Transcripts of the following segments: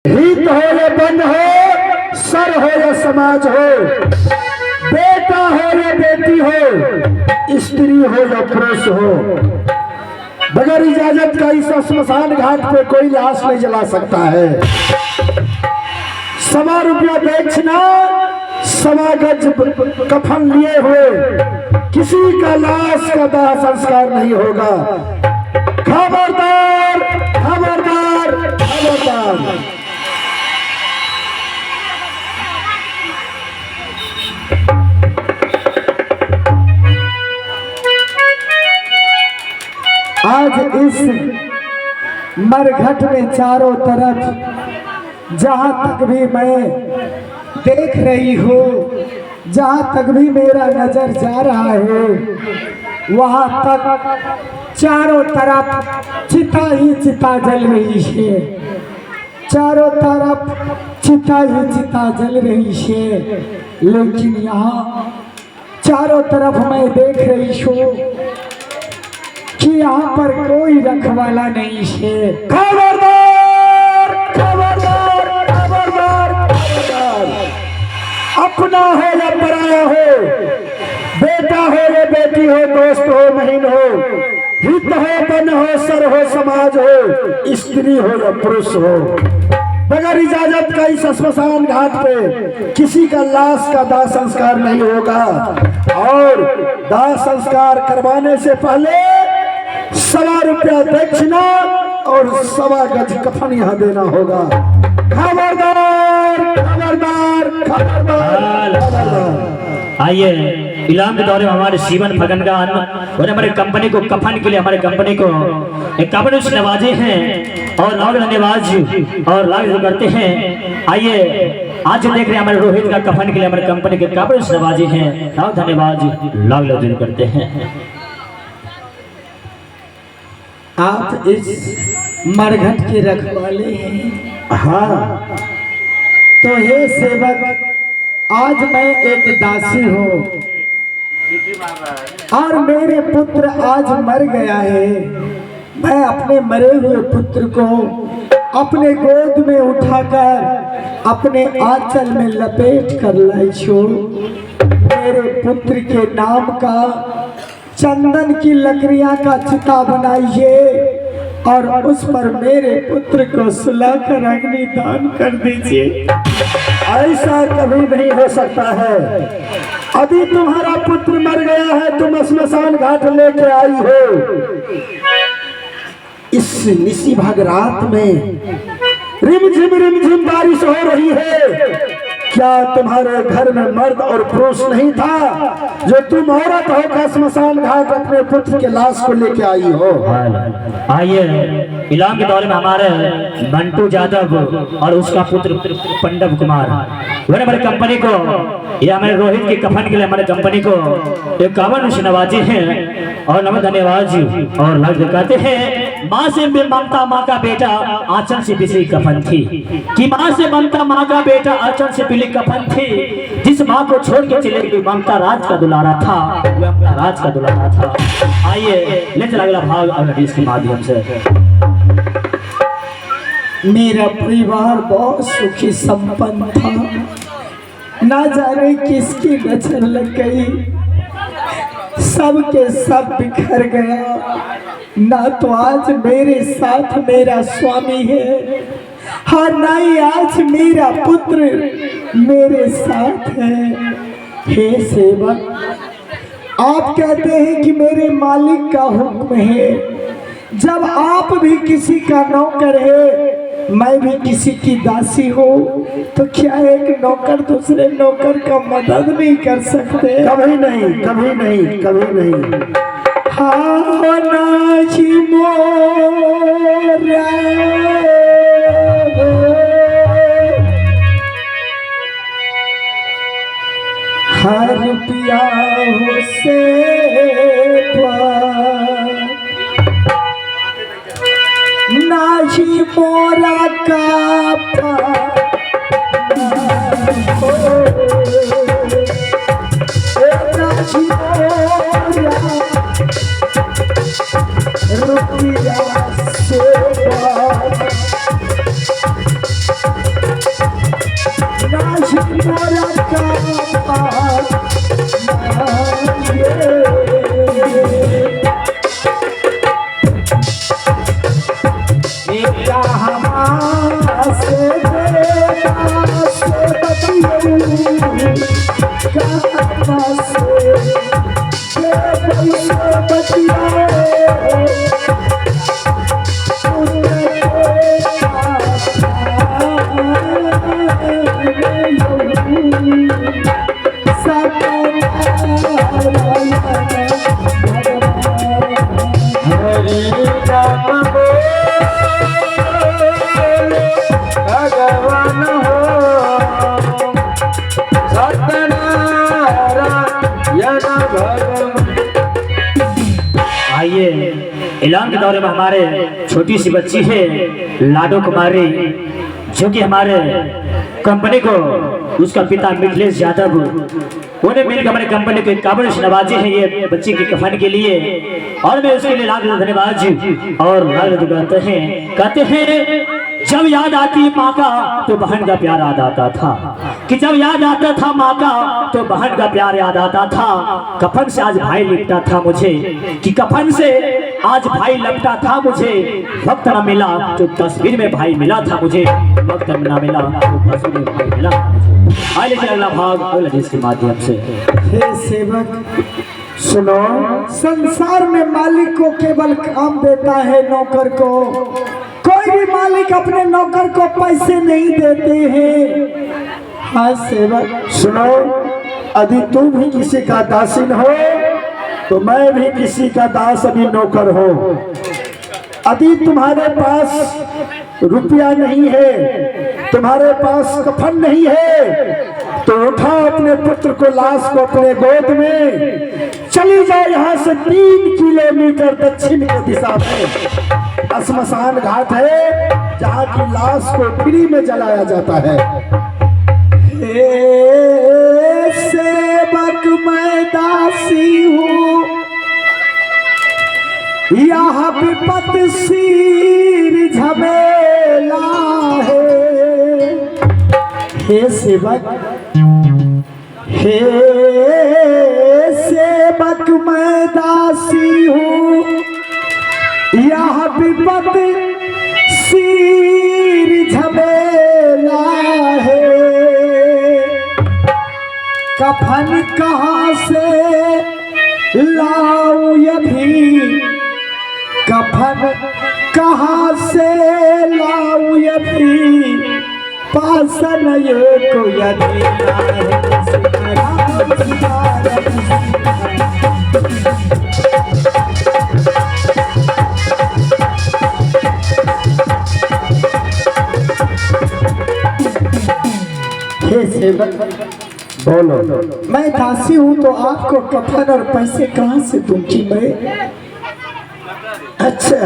हित हो या बंद हो, सर हो या समाज हो, बेटा हो या बेटी हो, स्त्री हो या पुरुष हो, बगैर इजाजत का इस श्मशान घाट पे कोई लाश नहीं जला सकता है। 1.25 रुपया बेचना, 1.25 गज कफन लिए हुए किसी का लाश का दाह संस्कार नहीं होगा। खबरदार खबरदार खबरदार। आज इस मरघट में चारों तरफ जहां तक भी मैं देख रही हूँ, जहां तक भी मेरा नजर जा रहा है, वहां तक चारों तरफ चिता ही चिता जल रही है। चारों तरफ चिता ही चिता जल रही है, लेकिन यहाँ चारों तरफ मैं देख रही हूँ कि यहाँ पर कोई रखवाला नहीं है। खबरदार खबरदार खबरदार खबरदार। अपना हो या पराया हो, बेटा हो या बेटी हो, दोस्त हो बहन हो, हित हो बन हो, सर हो समाज हो, स्त्री हो या पुरुष हो, बगैर इजाजत का इस श्मशान घाट पे किसी का लाश का दाह संस्कार नहीं होगा। और दाह संस्कार करवाने से पहले 1.25 रुपया दक्षिणा और 1.25 गज कफन यहाँ देना होगा। खबरदार खबरदार खबरदार खबरदार। आइए इलाम के दौरे में हमारे सीवन फगन का और हमारे कंपनी को कफन के लिए हमारे कंपनी को एक काबिल नवाजे हैं और लाख धन्यवाद और लाख करते हैं। आइए आज देख रहे हैं हमारे रोहित का कफन के लिए हमारे कंपनी के काबिल नवाजे हैं, लाख धन्यवाद लाख करते हैं। आप इस मरघट के रखवाले हैं। हाँ, तो हे सेवक, आज मैं एक दासी हूँ और मेरे पुत्र आज मर गया है। मैं अपने मरे हुए पुत्र को अपने गोद में उठाकर अपने आंचल में लपेट कर लाई हूँ। मेरे पुत्र के नाम का चंदन की लकड़ियां का चिता बनाइए और उस पर मेरे पुत्र को सुलाकर अग्नि दान कर दीजिए। ऐसा कभी नहीं हो सकता है। अभी तुम्हारा पुत्र मर गया है, तुम श्मशान घाट लेके आई हो। इस निसी भाग रात में रिमझिम बारिश हो रही है। क्या तुम्हारे घर में मर्द और पुरुष नहीं था जो तुम औरत होकर श्मशान घाट अपने पुत्र के लाश को लेके आई हो? आइए इलाम के दौरे में हमारे बंटू यादव और उसका पुत्र पंडव कुमार वह हमारे कंपनी को या हमारे रोहित के कफन के लिए हमारे कंपनी को एक कावन नवाजे हैं और नमन धन्यवाद और लाख दिखाते हैं। माँ से ममता माँ का बेटा आंचल से पिसी कफन थी कि माँ से ममता माँ का बेटा आंचल से पिली कफन थी। जिस माँ को छोड़ के चले गई ममता राज का दुलारा था, वह अपना राज का दुलारा था। आइए ले चला अगला भाग अगला इसके माध्यम से। मेरा परिवार बहुत सुखी संपन्न था। ना जाने किसकी नजर लग गई, सब के सब बिखर गया। ना तो आज मेरे साथ मेरा स्वामी है, हाँ ना ही आज मेरा पुत्र मेरे साथ है। हे सेवक, आप कहते हैं कि मेरे मालिक का हुक्म है। जब आप भी किसी का नौकर है, मैं भी किसी की दासी हूँ, तो क्या एक नौकर दूसरे नौकर का मदद नहीं कर सकते? कभी नहीं कभी नहीं कभी नहीं। हाँ नाची मोरा हर पिया से नाची मोरा का नाची मोरा रुपिया से भगवान हो सत्यनारायण भगवान। आइए, ऐलान के दौरे में हमारे छोटी सी बच्ची है लाडो कुमारी, जो कि हमारे कंपनी को उसका पिता मिथिलेश यादव उन्हें मिलकर हमारे कंपनी को 51 से नवाजे हैं ये बच्ची की कफन के लिए, और मैं उसके लिए लाख धन्यवाद और कहते हैं जब याद आती है माँ का तो बहन का प्यार याद आता था, कि जब याद आता था माँ का तो बहन का प्यार याद आता था। कफन से आज भाई लिपटा था मुझे, कि कफन से आज भाई लपटा था मुझे। वक्त न मिला तो तस्वीर में भाई मिला था मुझे, वक्त न मिला तो तस्वीर में भाई मिला था मुझे। आइए अगला भाग अगला के माध्यम से। हे सेवक सुनो, संसार में मालिक को केवल काम देता है नौकर को, कोई भी मालिक अपने नौकर को पैसे नहीं देते हैं। हाँ सेवक सुनो, यदि तुम भी किसी का दासीन हो तो मैं भी किसी का दास अभी नौकर हो। यदि तुम्हारे पास रुपया नहीं है, तुम्हारे पास कफन नहीं है, तो उठाओ अपने पुत्र को, लाश को अपने गोद में, चली जाओ यहाँ से 3 किलोमीटर दक्षिण की दिशा में श्मशान घाट है, जहाँ की लाश को फ्री में जलाया जाता है। हे सेवक मैं दासी हूँ, यह विपत सिर झमेला है। हे सेवक, हे सेवक मैं दासी हूँ, यह विपत सिर झमेला है। कफन कहाँ से लाऊं यदि, कफन कहाँ से लाऊं यदि, पासन ये को यदि हे सेवक बोलो, मैं दासी हूँ तो आपको कफन और पैसे कहाँ से दूंगी मैं? अच्छा,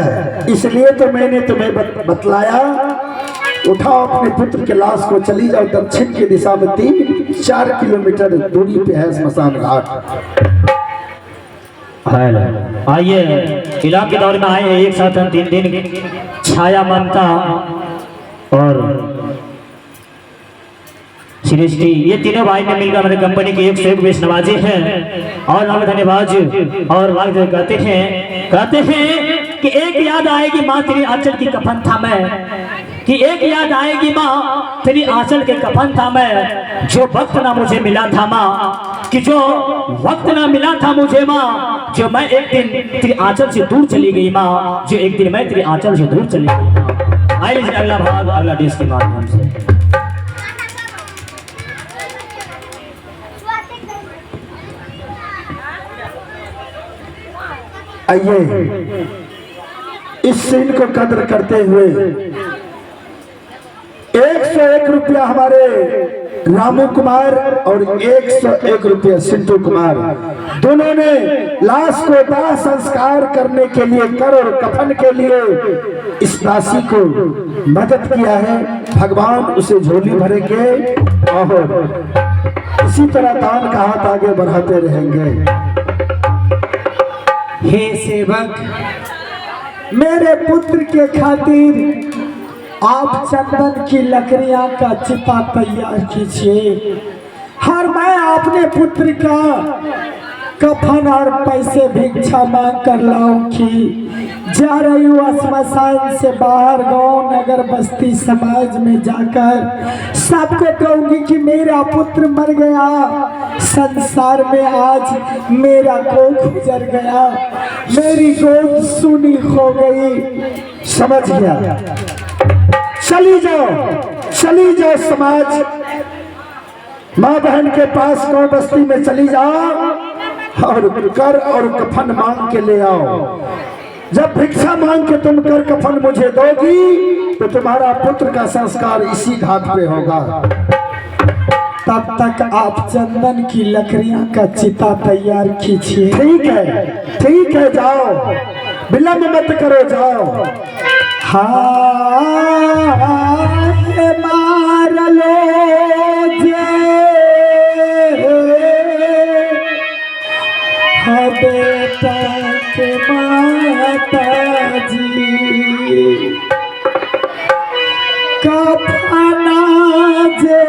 इसलिए तो मैंने तुम्हें बतलाया, उठाओ अपने पुत्र के लाश को, चली जाओ दक्षिण की दिशा में 3-4 किलोमीटर दूरी पे है श्मशान घाट। आइए, इलाके के दौर में आए हैं एक साथ हम 3 दिन, छाया, ममता और सृष्टि, ये तीनों भाई ने मिलकर हमारे कंपनी के 101 नवाजे हैं, और हम धन्यवाद और कहते हैं कि एक याद आएगी माँ तेरी आंचल की कफन था मैं, कि एक याद आएगी माँ तेरी आंचल के कफन था मैं, जो वक्त ना मुझे मिला था माँ, कि जो वक्त ना मिला था मुझे माँ, जो मैं एक दिन तेरी आंचल से दूर चली गई माँ, जो एक दिन मैं तेरी आंचल से दूर चली गई माँ। आइए अगला भाग अगला देश के माध्यम से। आइए, इस सीन को कदर करते हुए 101 रुपया हमारे रामू कुमार और 101 रुपया सिंटू कुमार, दोनों ने लाश को दाह संस्कार करने के लिए, कर और कफन के लिए इस दासी को मदद किया है। भगवान उसे झोली भरेंगे और इसी तरह दान का हाथ आगे बढ़ाते रहेंगे। हे सेवक, मेरे पुत्र के खातिर आप चंदन की लकड़ियां का चिता तैयार कीजिए, और मैं अपने पुत्र का कफन और पैसे भिक्षा मांग कर लाऊंगी। जा रही हूँ श्मशान से बाहर, गांव नगर बस्ती समाज में जाकर सबको कहूंगी कि मेरा पुत्र मर गया, संसार में आज मेरा गोद गुजर गया, मेरी गोद सुनी हो गई। समझ गया? चली जाओ समाज, माँ बहन के पास गांव बस्ती में चली जाओ और कर और कफन मांग के ले आओ। जब भिक्षा मांग के तुम कर कफन मुझे दोगी तो तुम्हारा पुत्र का संस्कार इसी घाट पे होगा। तब तक आप चंदन की लकड़ियां का चिता तैयार कीजिए। ठीक है, जाओ, विलंब मत करो, जाओ। हाँ मार लो जे हाँ बेटा के माता जी कफना जे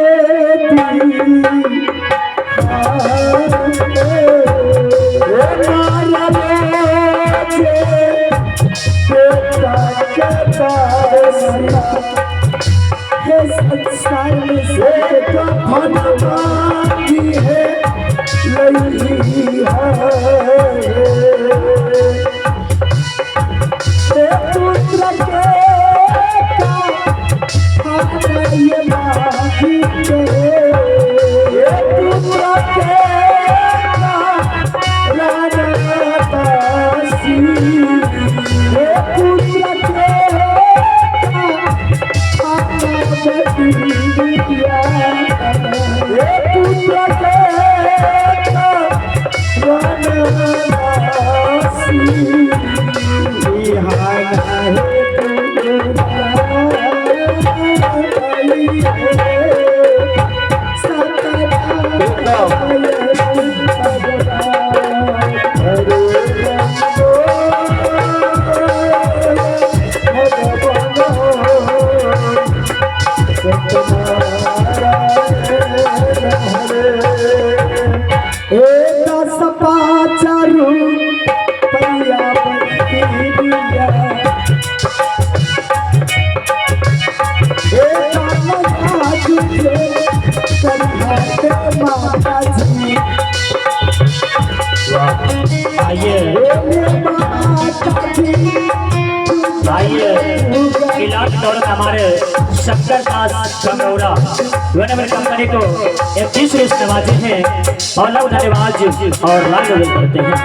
हमारे शक्कर दास गंगौरा मेरी कंपनी को 21 रेस नवाजे हैं और लव धन्यवाद और लाल करते हैं।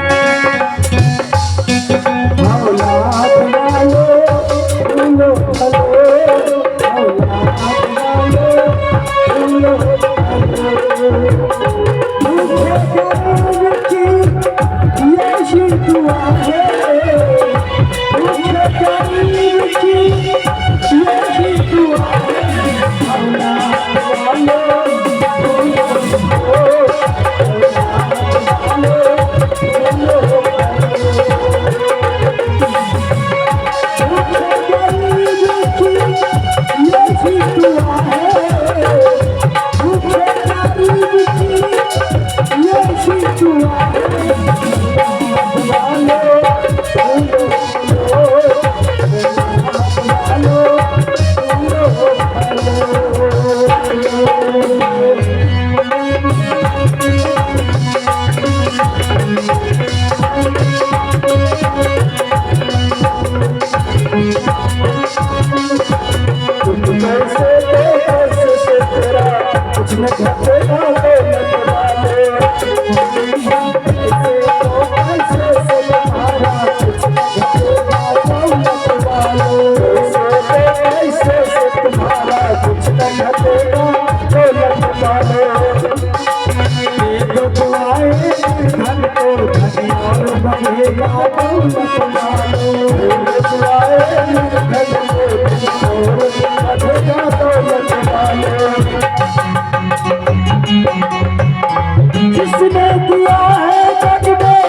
जिसने दिया है जग में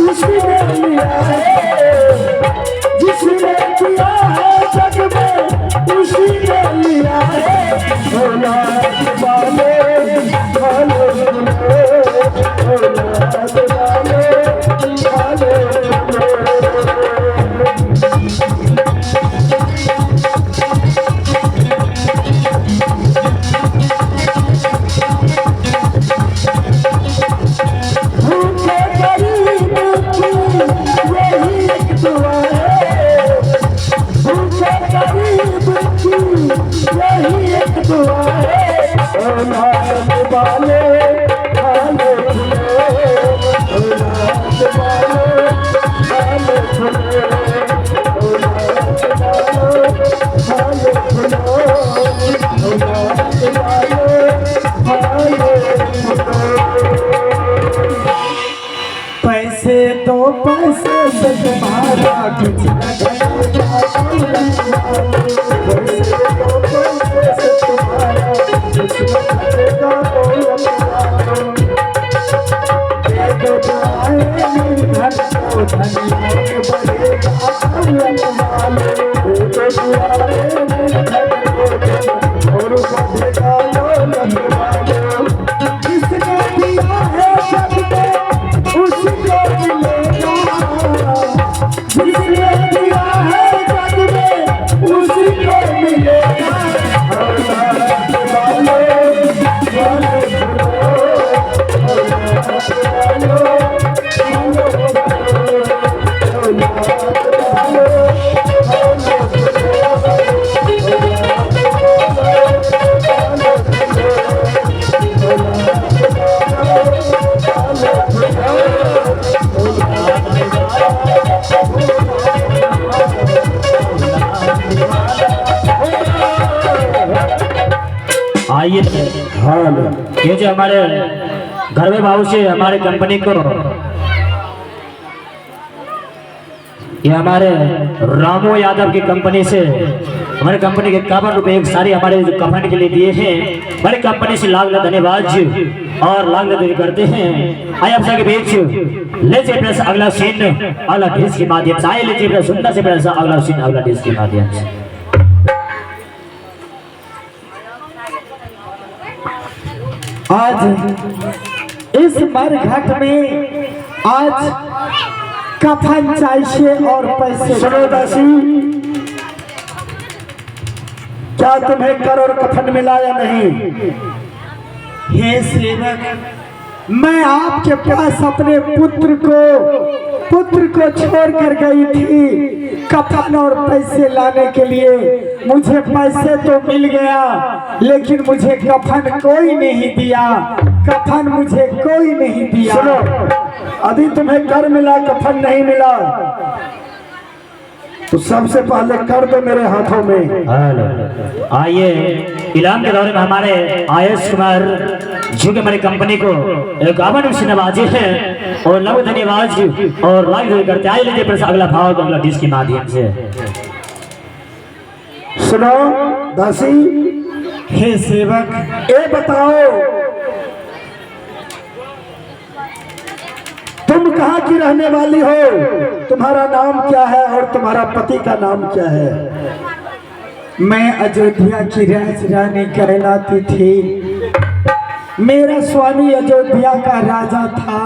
उसने लिया है, जिसने दिया है जग में उसने लिया है। औलाद वाले वाले औलाद वाले वाले आइए हाँ ये जो हमारे घर में बाबू से हमारे कंपनी को, ये हमारे रामू यादव की कंपनी से हमारे कंपनी के 51 रुपए एक सारी हमारे जो कफन के लिए दिए हैं, हमारी कंपनी से लाख लाख धन्यवाद और लाख लाख करते हैं। आइए आप सबके बीच ले चलिए अगला सीन अगला डिश के माध्यम से, आइए ले चलिए सुंदर से बड़ा सा अगला सीन अगला डिश के माध्यम से। आज इस मरघट में आज कफन चाहिए और पैसे। सुनो दासी, क्या तुम्हें कर और कफन मिला या नहीं? हे सेवक, मैं आपके पास अपने पुत्र को छोड़ कर गई थी कफन और पैसे लाने के लिए। मुझे पैसे तो मिल गया लेकिन मुझे कफन कोई नहीं दिया, कफन मुझे कोई नहीं दिया। सुनो, अभी तुम्हें कर मिला कफन नहीं मिला तो सबसे पहले कर दो मेरे हाथों में। आइए इलाम के दौरे में हमारे आयुष कुमार जी के हमारी कंपनी को 51 से नवाजे हैं और लव धन्यवाद और लाइक करते। आइए लीजिए प्रश्न अगला भाव अगला डिश के माध्यम से। सुनो दासी, हे सेवक, ये बताओ तुम कहाँ की रहने वाली हो? तुम्हारा नाम क्या है और तुम्हारा पति का नाम क्या है? मैं अयोध्या की राजरानी कहलाती थी। मेरा स्वामी अयोध्या का राजा था।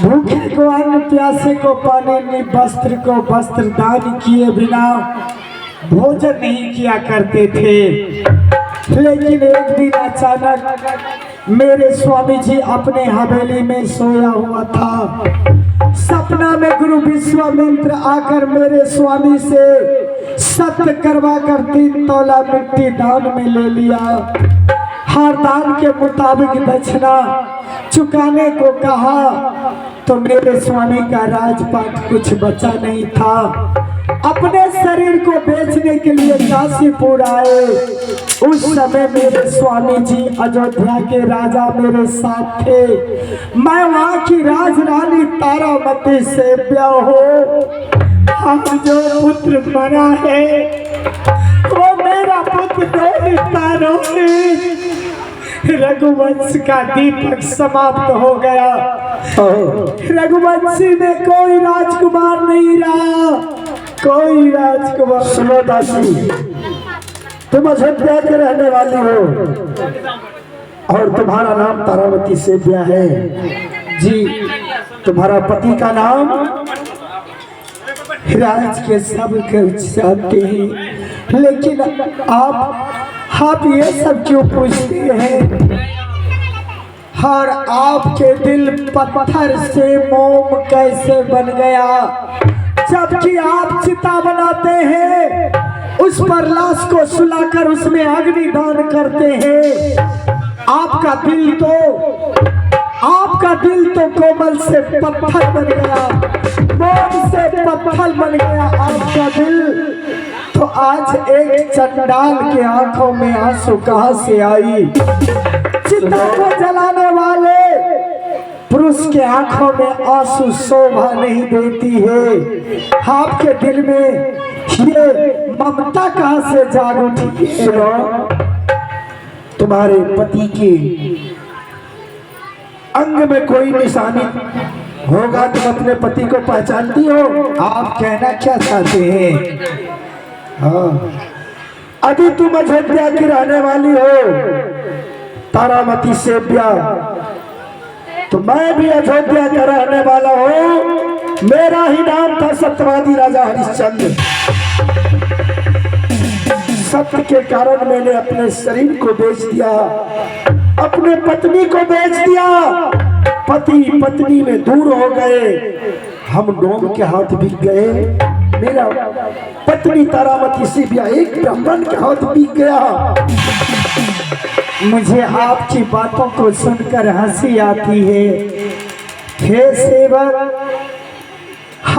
भूखे को अन्न, प्यासे को पानी, वस्त्र को वस्त्र दान किए बिना भोजन नहीं किया करते थे। लेकिन एक दिन अचानक मेरे स्वामी जी अपने हवेली में सोया हुआ था। सपना में गुरु विश्वामित्र आकर मेरे स्वामी से सत्य करवा कर 3 तोला मिट्टी दान में ले लिया। हर दान के मुताबिक दक्षिणा चुकाने को कहा तो मेरे स्वामी का राजपाट कुछ बचा नहीं था। अपने शरीर को बेचने के लिए काशीपुर आए। उस समय मेरे स्वामी जी अयोध्या के राजा मेरे साथ थे। मैं वहाँ की राजरानी तारामती से ब्याह हो। हम जो पुत्र बना है वो मेरा पुत्र रोहित। रघुवंश का दीपक समाप्त हो गया। रघुवंशी में कोई राजकुमार नहीं रहा, कोई राजकुमार। सुनो दासी, तुम अयोध्या के रहने वाली हो और तुम्हारा नाम तारावती से ब्याह है जी। तुम्हारा पति का नाम? राज के सब चाहते हैं लेकिन आप ये सब क्यों पूछते हैं? और आपके दिल पत्थर से मोम कैसे बन गया? जबकि आप चिता बनाते हैं, उस पर लाश को सुलाकर उसमें अग्नि दान करते हैं। आपका दिल तो कोमल से पत्थर बन गया, मोम से पत्थर बन गया आपका दिल। तो आज एक चंडाल के आंखों में आंसू कहां से आई? चिता को जलाने वाले पुरुष के आंखों में आंसू शोभा नहीं देती है। आपके दिल में ये ममता कहां से जाग उठी है? सुनो, तुम्हारे पति के अंग में कोई निशानी होगा, तुम अपने पति को पहचानती हो? आप कहना क्या चाहते हैं? हाँ, अभी तुम अयोध्या की रहने वाली हो, तारामती से ब्याह, तो मैं भी अयोध्या का रहने वाला हूँ। मेरा ही नाम था सत्यवादी राजा हरिश्चंद्र। सत्य के कारण मैंने अपने शरीर को बेच दिया, अपने पत्नी को बेच दिया। पति पत्नी में दूर हो गए, हम डोम के हाथ बिक गए। मेरा पत्नी तारामती से ब्याह एक ब्राह्मण के हाथ बिक गया। मुझे आपकी बातों को सुनकर हंसी आती है। हे सेवक,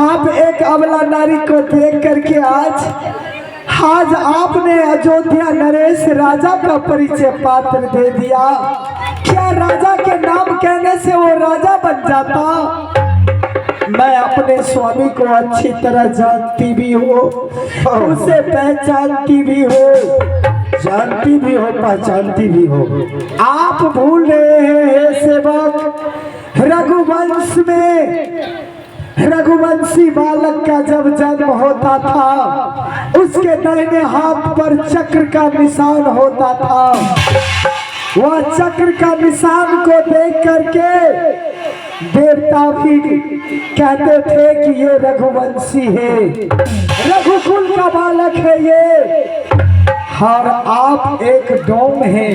आप एक अबला नारी को देख करके आज आज आपने अयोध्या नरेश राजा का परिचय पात्र दे दिया। क्या राजा के नाम कहने से वो राजा बन जाता? मैं अपने स्वामी को अच्छी तरह जानती भी हो, उसे पहचानती भी हो, जानती भी हो पहचानती भी हो। आप भूल रहे हैं सेवक, रघुवंश में रघुवंशी बालक का जब जन्म होता था, उसके दाहिने हाथ पर चक्र का निशान होता था। वह चक्र का निशान को देख करके देवता भी कहते थे कि ये रघुवंशी है, रघुकुल का बालक है ये। और आप एक डोम है,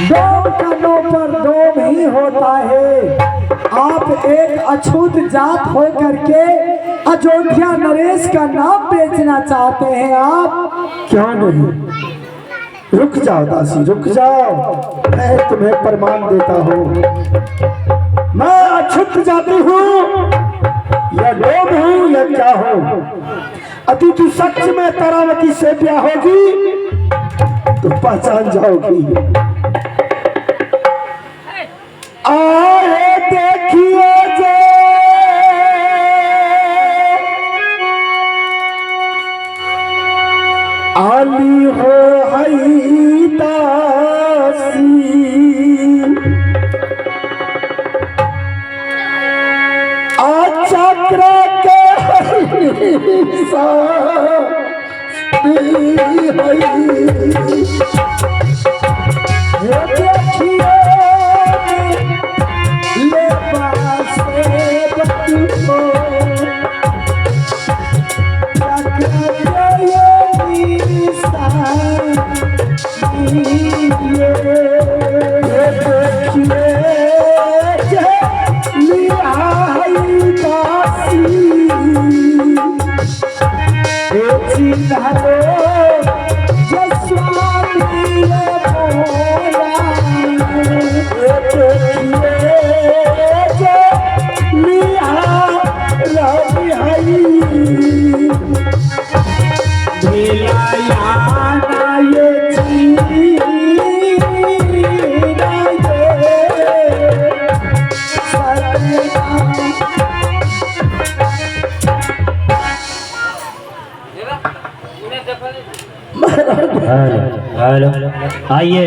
डोम का नो पर डोम ही होता है। आप एक अछूत जात हो करके अयोध्या नरेश का नाम बेचना चाहते हैं आप? क्यों नहीं? रुक जाओ दासी, रुक जाओ, मैं तुम्हें प्रमाण देता हूँ। मैं अछूत जाती हूँ या डोम हूँ या क्या हूँ? अति तू सच में तारावती से ब्याह होगी तो पहचान जाओगी। आए देखिए जे आली हो हई दासी, चक्र के हेलो, आइए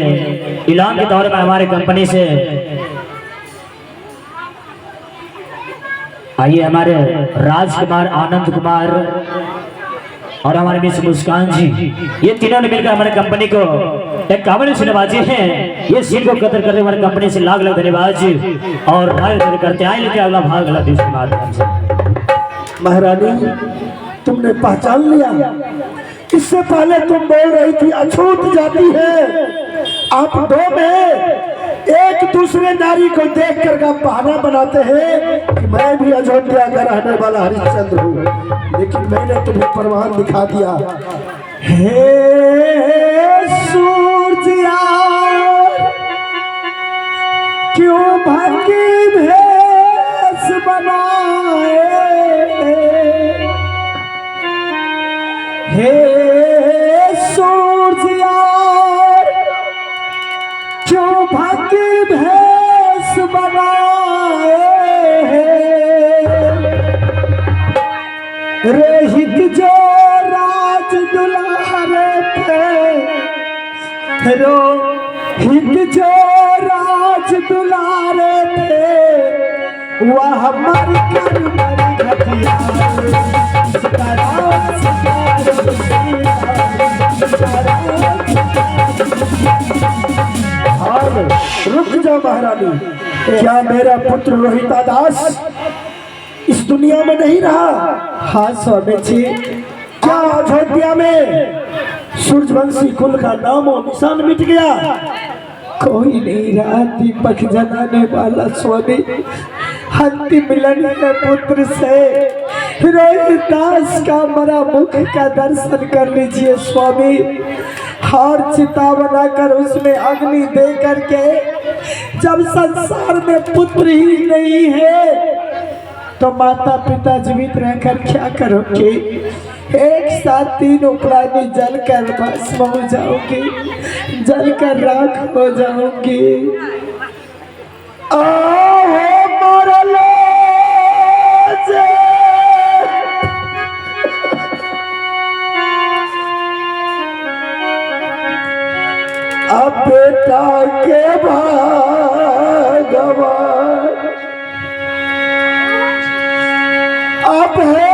ऐलान के दौर में हमारे कंपनी से आइए हमारे राजकुमार, आनंद कुमार और हमारे मिस मुस्कान जी, ये तीनों ने मिलकर हमारे कंपनी को एक काबिल से नवाजे हैं। ये सीट को कदर करने वाली कंपनी से लाख लाख धन्यवाद जी। और भाई करते आए लेके अगला भाग अगला देश के माध्यम से। महारानी, तुमने पहचान लिया? इससे पहले तुम बोल रही थी अछूत जाती है, आप दो में एक दूसरे नारी को देख कर का बहाना बनाते हैं कि मैं भी अयोध्या का रहने वाला हरिश्चंद्र हूँ। लेकिन मैंने तुम्हें प्रमाण दिखा दिया। हे सूरजिया, क्यों भंगी भेष बनाए? हे सूरजिया, क्यों भंगी भेष बनाए? रोहित जो राज दुलारे थे, रोहित जो राज दुलारे थे, वह मर कर मर घटिया। रुक जाओ महारानी, क्या मेरा पुत्र रोहिता दास इस दुनिया में नहीं रहा? हाँ स्वामी जी। क्या अयोध्या में सूर्यवंशी कुल का नाम और निशान मिट गया? कोई नहीं रहा दीपक जलाने वाला स्वामी। अंतिम मिलन है पुत्र से, रोहिदास का मरा मुख का दर्शन कर लीजिए स्वामी। और चिता बनाकर उसमें अग्नि दे करके, जब संसार में पुत्र ही नहीं है तो माता पिता जीवित रहकर क्या करोगे? एक साथ तीनों प्राणी जल कर भस्म हो जाओगे, जल कर राख हो जाओगे। अब बेटा के भगवान अब है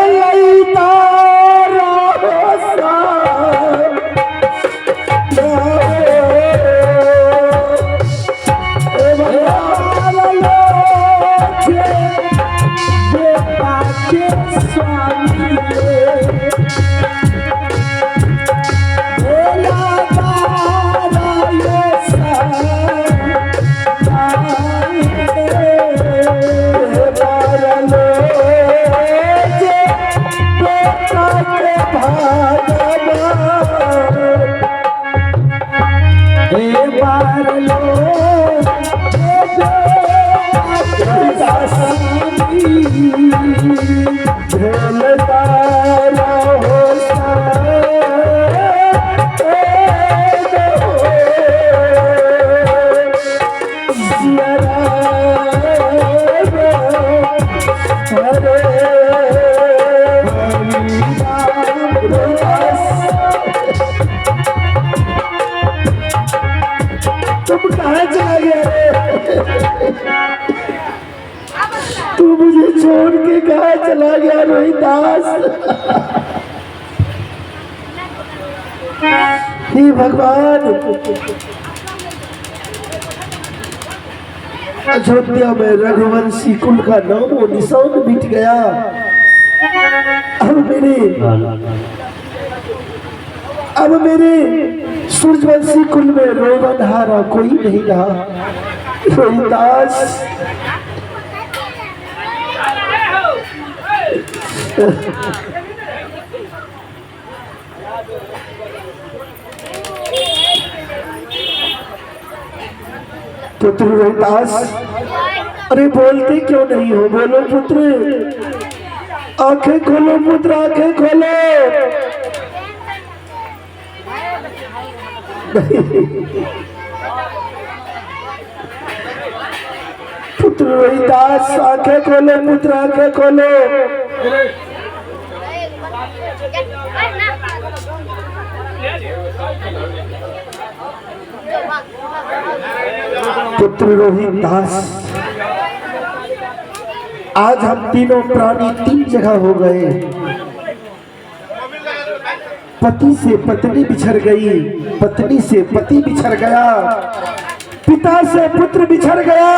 तुम कहाँ चला गया? तू मुझे छोड़ के कहाँ चला गया रोहिदास? हे भगवान, अयोध्या में रघुवंशी कुल का नाम निशान मिट गया। अब मेरे सूर्यवंशी कुल में रोवनहारा कोई नहीं रहा। रोहिदास पुत्र रोहिदास, अरे बोलते क्यों नहीं हो? बोलो पुत्र, आंखें खोलो पुत्र, आंखें खोलो। पुत्र रोहिदास, आंखें खोलो पुत्र, आंखें खोलो। पुत्र रोहिदास, आज हम तीनों प्राणी तीन जगह हो गए। पति से पत्नी बिछड़ गई, पत्नी से पति बिछड़ गया, पिता से पुत्र बिछड़ गया,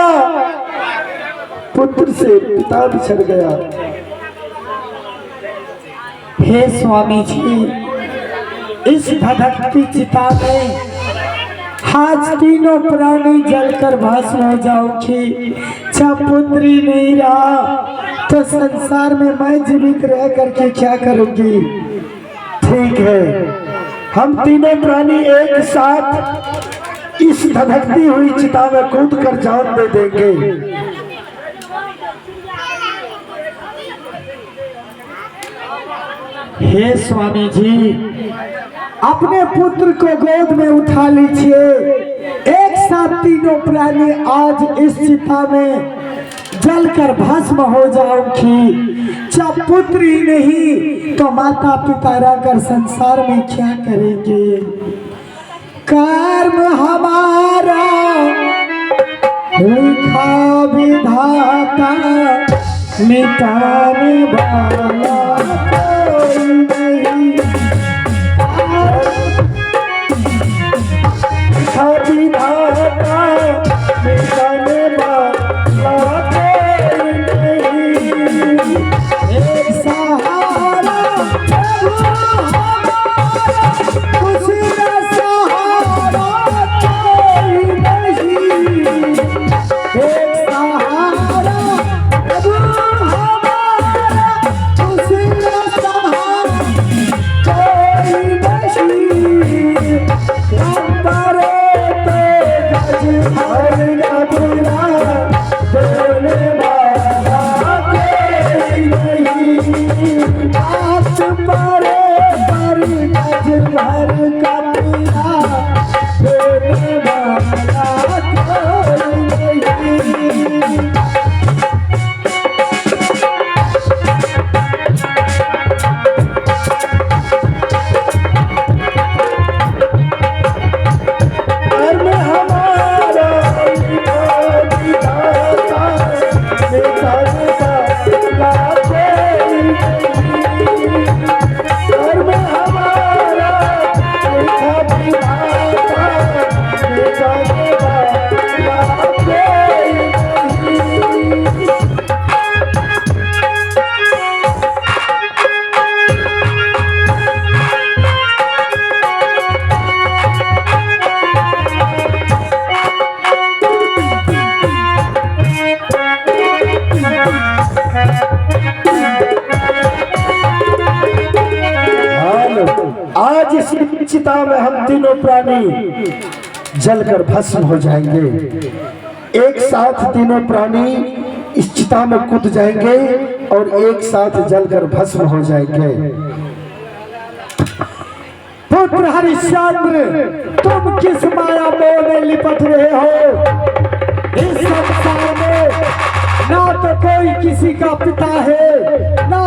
पुत्र से पिता बिछड़ गया। हे स्वामी जी, इस धधकती चिता में आज तीनों प्राणी जलकर भस्म हो जाओगे। जब पुत्री नहीं रहा तो संसार में मैं जीवित रह करके क्या करूंगी? ठीक है, हम तीनों प्राणी एक साथ इस धधकती हुई चिता में कूद कर जान दे देंगे। हे स्वामी जी, अपने पुत्र को गोद में उठा लीजिए। एक साथ तीनों प्राणी आज इस चिता में जलकर भस्म हो जाओगी। जब पुत्री नहीं तो माता पिता रहकर संसार में क्या करेंगे? कर्म हमारा लिखा विधाता, मिटाने वाला कोई नहीं। लिखा विधाता, मिटाने वाला कोई नहीं। एक सहारा पर चिता में हम तीनों प्राणी जलकर भस्म हो जाएंगे। एक साथ तीनों प्राणी इस चिता में कूद जाएंगे और एक साथ जलकर भस्म हो जाएंगे। पुत्र हरिश्चंद्र, तुम किस माया मोह में लिपट रहे हो? इस संसार में ना तो कोई किसी का पिता है, ना